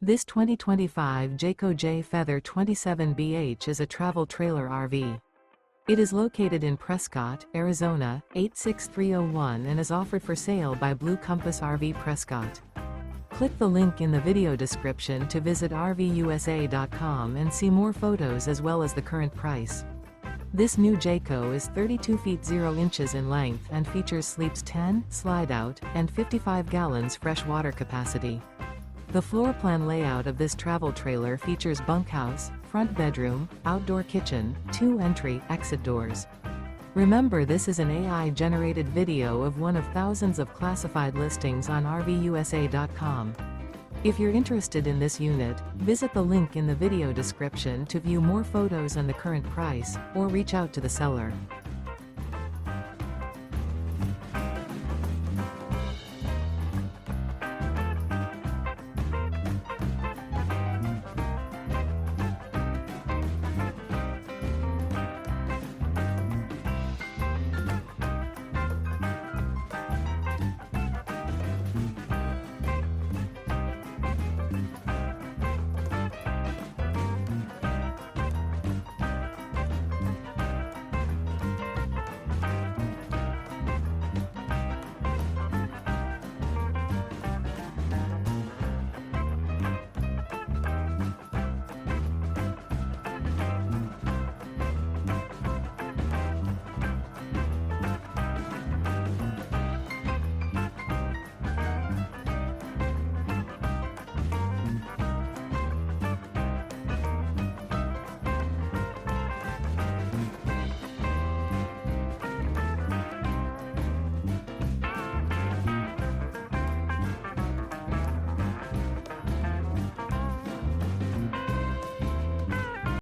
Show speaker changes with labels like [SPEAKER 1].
[SPEAKER 1] This 2025 Jayco Jay Feather 27BH is a travel trailer RV. It is located in Prescott, Arizona, 86301 and is offered for sale by Blue Compass RV Prescott. Click the link in the video description to visit RVUSA.com and see more photos as well as the current price. This new Jayco is 32 feet 0 inches in length and features sleeps 10, slide-out, and 55 gallons fresh water capacity. The floor plan layout of this travel trailer features bunkhouse, front bedroom, outdoor kitchen, 2 entry/exit doors. Remember, this is an AI-generated video of one of thousands of classified listings on RVUSA.com. If you're interested in this unit, visit the link in the video description to view more photos and the current price, or reach out to the seller.